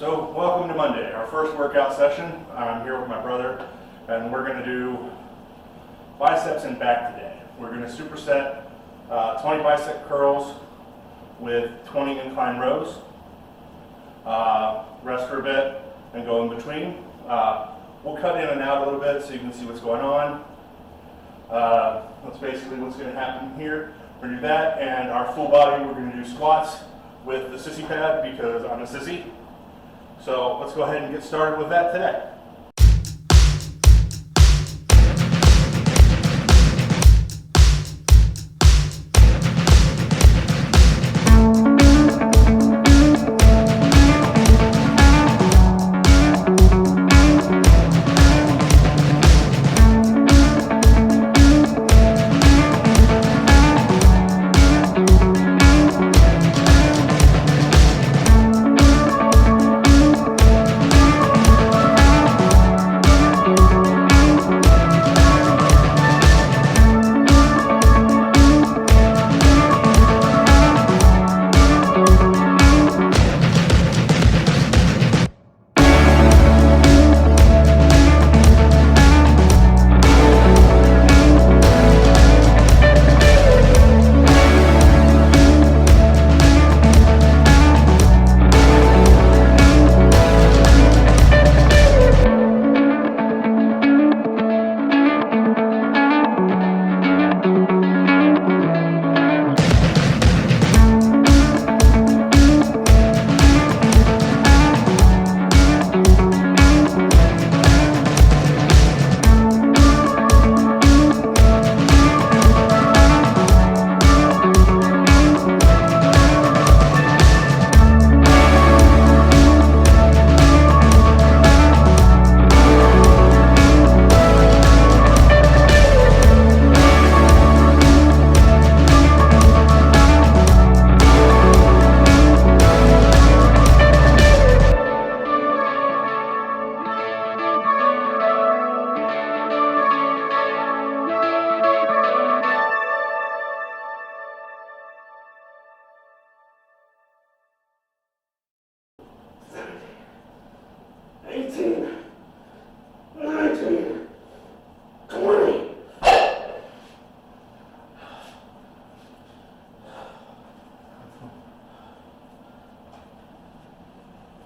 So welcome to Monday, our first workout session. I'm here with my brother and we're going to do biceps and back today. We're going to superset 20 bicep curls with 20 incline rows. Rest for a bit and go in between. We'll cut in and out a little bit so you can see what's going on. That's basically what's going to happen here. We're going to do that, and our full body we're going to do squats with the sissy pad because I'm a sissy. So let's go ahead and get started with that today.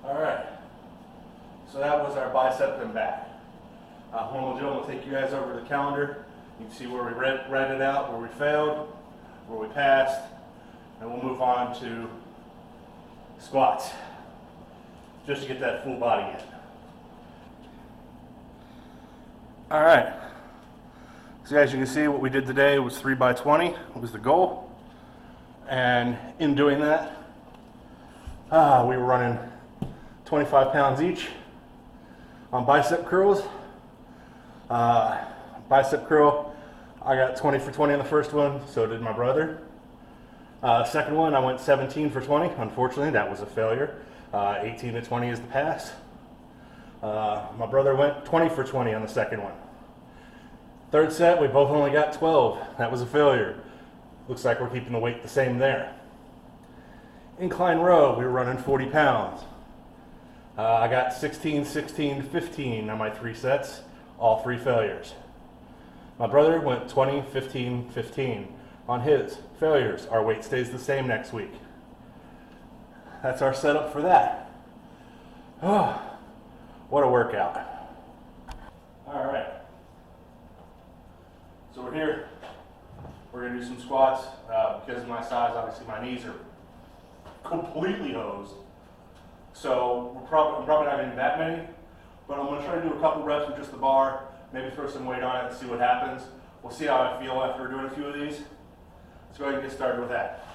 Alright, so that was our bicep and back. When we'll do it, we'll take you guys over to the calendar. You can see where we read it out, where we failed, where we passed, and we'll move on to squats, just to get that full body in. Alright, so as you can see, what we did today was 3 by 20, was the goal. And in doing that, we were running 25 pounds each on bicep curls. Bicep curl, I got 20 for 20 on the first one, so did my brother. Second one, I went 17 for 20. Unfortunately, that was a failure. 18 to 20 is the pass. My brother went 20 for 20 on the second one. Third set, we both only got 12. That was a failure. Looks like we're keeping the weight the same there. Incline row, we were running 40 pounds. I got 16, 16, 15 on my 3 sets, all 3 failures. My brother went 20, 15, 15 on his failures. Our weight stays the same next week. That's our setup for that. Oh, what a workout. All right. So we're here. We're gonna do some squats. Because of my size, obviously my knees are completely hosed. So I'm probably not gonna do that many, but I'm gonna try to do a couple reps with just the bar, maybe throw some weight on it and see what happens. We'll see how I feel after doing a few of these. Let's go ahead and get started with that.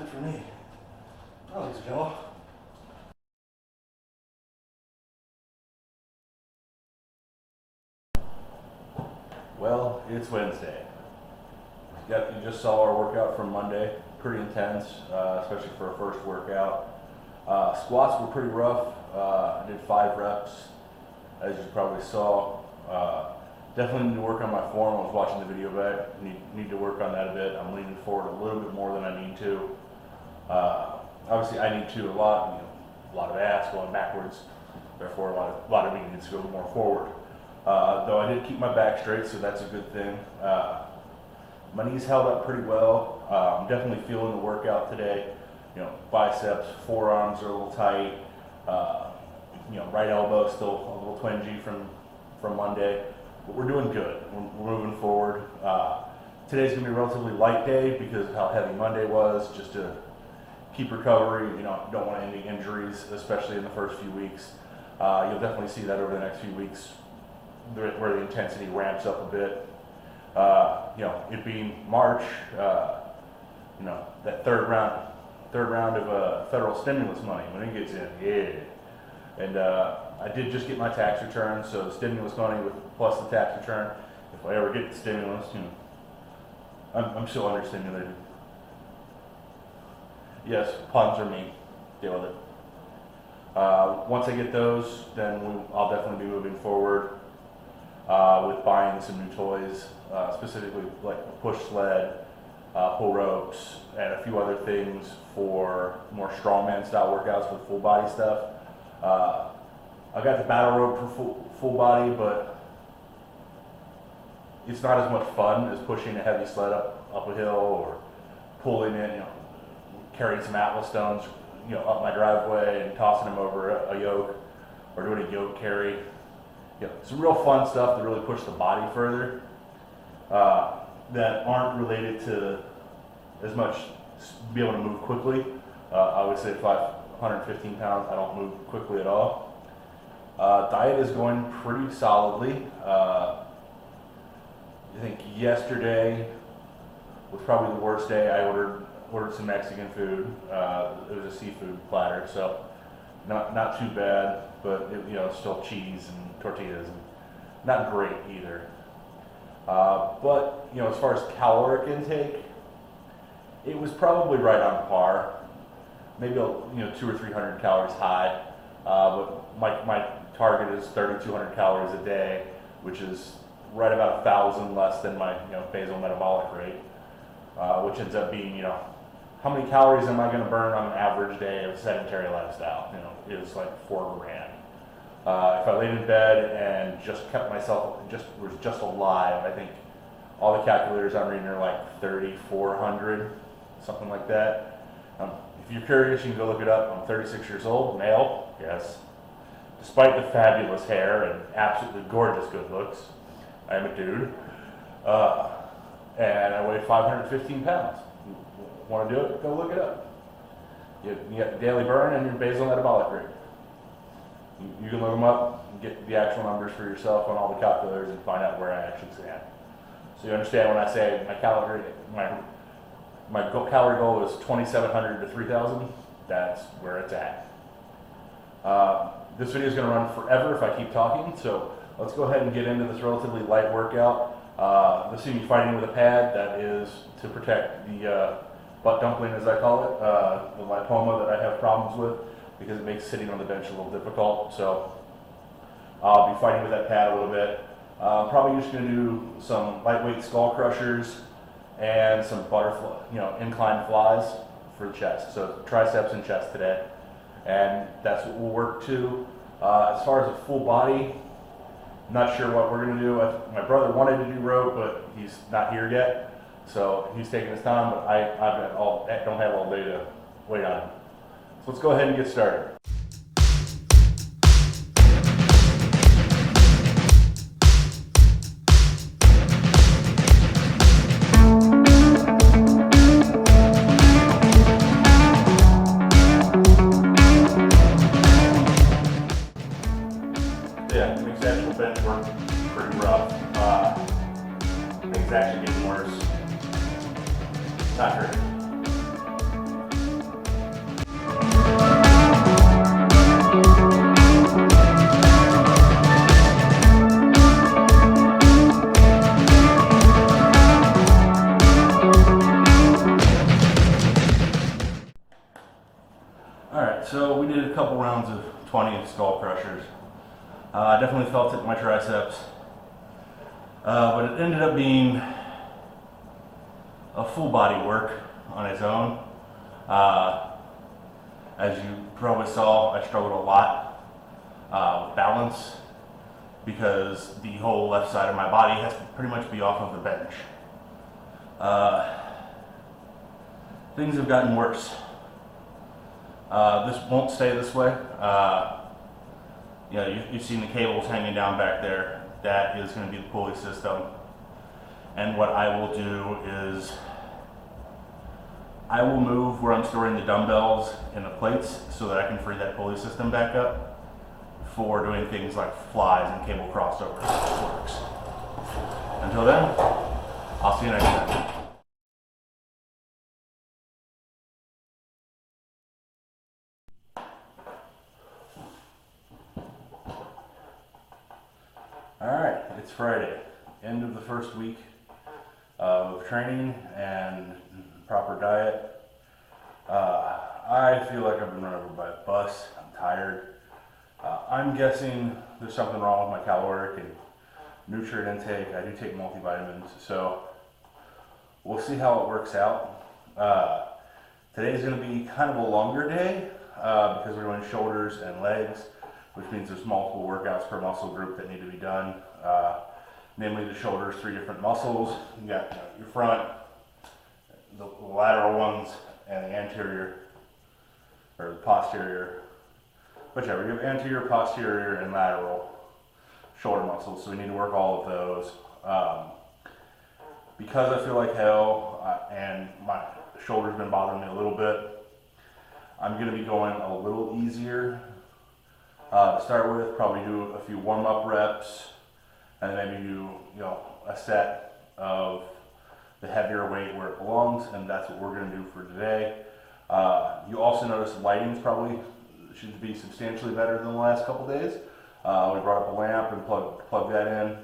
it for me. Oh, ladies and gentlemen. Well, it's Wednesday. Yep, you just saw our workout from Monday. Pretty intense, especially for a first workout. Squats were pretty rough. I did 5 reps, as you probably saw. Definitely need to work on my form. I was watching the video back. Need to work on that a bit. I'm leaning forward a little bit more than I need to. Obviously, I need to a lot. A lot of ass going backwards. Therefore, a lot of me needs to go more forward. Though I did keep my back straight, so that's a good thing. My knees held up pretty well. I'm definitely feeling the workout today. Biceps, forearms are a little tight. Right elbow still a little twingy from Monday, but we're doing good. We're moving forward. Today's gonna be a relatively light day because of how heavy Monday was, just to keep recovery. Don't want any injuries, especially in the first few weeks. You'll definitely see that over the next few weeks, where the intensity ramps up a bit. It being March, that third round of federal stimulus money when it gets in, yeah. And I did just get my tax return, so the stimulus money plus the tax return. If I ever get the stimulus, I'm still understimulated. Yes, puns are me. Deal with it. Once I get those, then I'll definitely be moving forward with buying some new toys, specifically like a push sled, pull ropes, and a few other things for more strongman style workouts with full body stuff. I got the battle rope for full body, but it's not as much fun as pushing a heavy sled up a hill or pulling in, carrying some Atlas stones, up my driveway and tossing them over a yoke, or doing a yoke carry. Some real fun stuff to really push the body further, that aren't related to as much be able to move quickly. I would say 115 pounds, I don't move quickly at all. Diet is going pretty solidly. I think yesterday was probably the worst day. I ordered some Mexican food. It was a seafood platter, so not too bad, but still cheese and tortillas, and not great either. But as far as caloric intake, it was probably right on par. Maybe 200 or 300 calories high, but my target is 3,200 calories a day, which is right about 1,000 less than my basal metabolic rate, which ends up being how many calories am I going to burn on an average day of sedentary lifestyle? Is like 4 grand. If I laid in bed and just kept myself, was just alive, I think all the calculators I'm reading are like 3,400, something like that. If you're curious, you can go look it up. I'm 36 years old, male, yes. Despite the fabulous hair and absolutely gorgeous good looks, I am a dude. And I weigh 515 pounds. Want to do it? Go look it up. You get daily burn and your basal metabolic rate. You can look them up and get the actual numbers for yourself on all the calculators and find out where I actually stand. So you understand when I say my calorie goal is 2,700 to 3,000, that's where it's at. This video is going to run forever if I keep talking, so let's go ahead and get into this relatively light workout. This is me fighting with a pad. That is to protect the butt dumpling, as I call it, the lipoma that I have problems with, because it makes sitting on the bench a little difficult. So I'll be fighting with that pad a little bit. Probably just going to do some lightweight skull crushers and some butterfly, incline flies for the chest. So triceps and chest today, and that's what we'll work to. As far as a full body, not sure what we're going to do. My brother wanted to do rope, but he's not here yet, so he's taking his time. But I don't have all day to wait on him. So let's go ahead and get started. Yeah, the mixed actual bench work pretty rough. Things actually getting worse. Not great. pounds of 20 skull crushers. I definitely felt it in my triceps, but it ended up being a full body work on its own. As you probably saw, I struggled a lot with balance because the whole left side of my body has to pretty much be off of the bench. Things have gotten worse. This won't stay this way. You've seen the cables hanging down back there. That is going to be the pulley system. And what I will do is I will move where I'm storing the dumbbells and the plates so that I can free that pulley system back up for doing things like flies and cable crossovers. It works. Until then, I'll see you next time. Alright, it's Friday, end of the first week of training and proper diet. I feel like I've been run over by a bus. I'm tired. I'm guessing there's something wrong with my caloric and nutrient intake. I do take multivitamins, so we'll see how it works out. Today's going to be kind of a longer day because we're doing shoulders and legs, which means there's multiple workouts per muscle group that need to be done. Namely the shoulders, 3 different muscles. You got your front, the lateral ones, and the anterior, or the posterior, whichever. You have anterior, posterior, and lateral shoulder muscles, so we need to work all of those. Because I feel like hell and my shoulder's been bothering me a little bit, I'm going to be going a little easier to start with. Probably do a few warm-up reps, and then maybe do a set of the heavier weight where it belongs, and that's what we're going to do for today. You also notice the lighting's probably should be substantially better than the last couple days. We brought up a lamp and plugged that in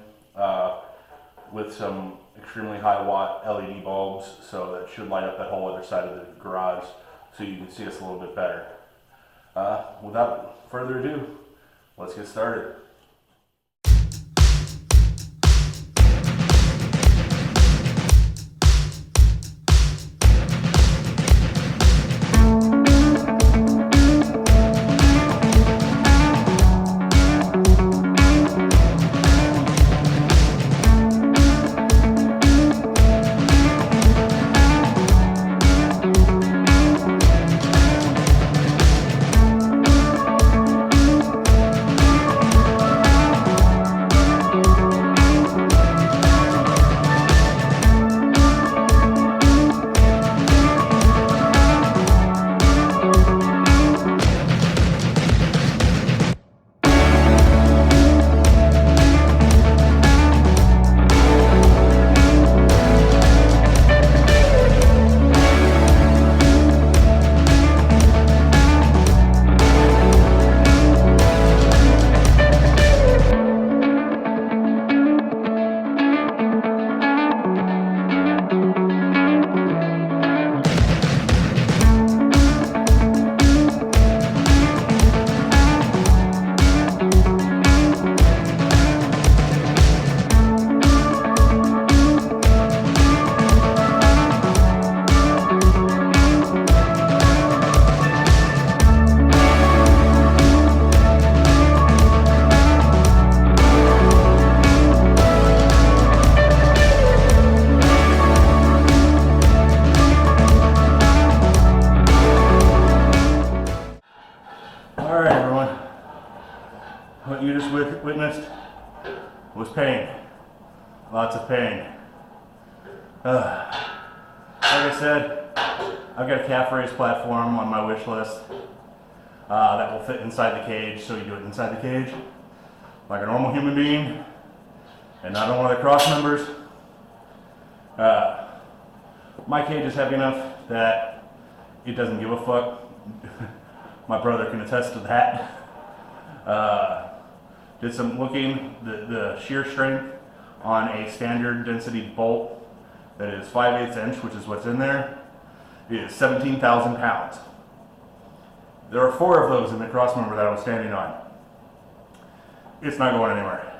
with some extremely high watt LED bulbs, so that should light up that whole other side of the garage so you can see us a little bit better. Without further ado, let's get started. What you just witnessed was pain. Lots of pain. Like I said, I've got a calf raise platform on my wish list that will fit inside the cage, so you do it inside the cage like a normal human being and not on one of the cross members. My cage is heavy enough that it doesn't give a fuck. My brother can attest to that. Did some looking, the shear strength on a standard density bolt that is 5/8 inch, which is what's in there, is 17,000 pounds. There are 4 of those in the cross member that I was standing on. It's not going anywhere.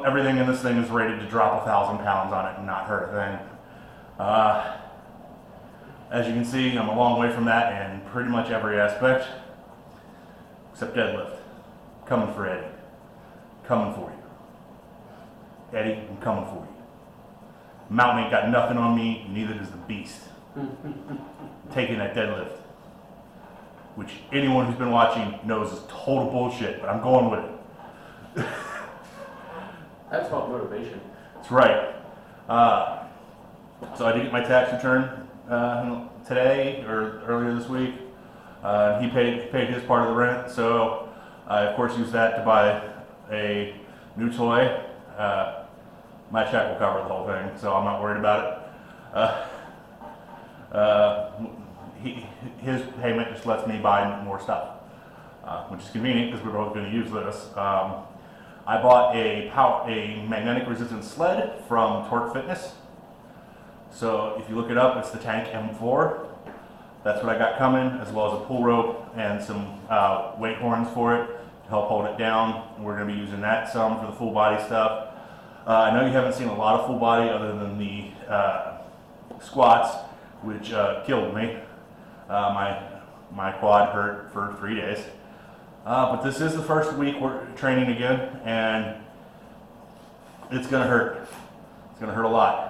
Everything in this thing is rated to drop 1,000 pounds on it and not hurt a thing. As you can see, I'm a long way from that in pretty much every aspect, except deadlift. Coming for Eddie. Coming for you. Eddie, I'm coming for you. Mountain ain't got nothing on me, neither does the beast. Taking that deadlift, which anyone who's been watching knows is total bullshit, but I'm going with it. That's called motivation. That's right. So I did get my tax return today or earlier this week. He paid his part of the rent, so I of course used that to buy a new toy. My check will cover the whole thing, so I'm not worried about it. His payment just lets me buy more stuff, which is convenient because we're both going to use this. I bought a magnetic resistance sled from Torque Fitness. So if you look it up, it's the Tank M4. That's what I got coming, as well as a pull rope and some weight horns for it to help hold it down. We're going to be using that some for the full body stuff. I know you haven't seen a lot of full body other than the squats, which killed me. My quad hurt for 3 days. But this is the first week we're training again, and it's going to hurt. It's going to hurt a lot.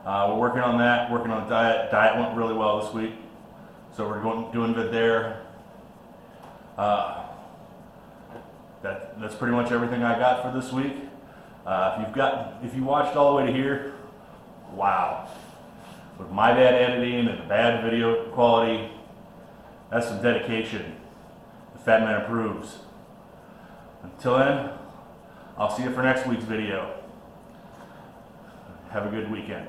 We're working on that, working on diet. Diet went really well this week, so we're doing good there. That's pretty much everything I got for this week. If you watched all the way to here, wow. With my bad editing and the bad video quality, that's some dedication. The Fat Man approves. Until then, I'll see you for next week's video. Have a good weekend.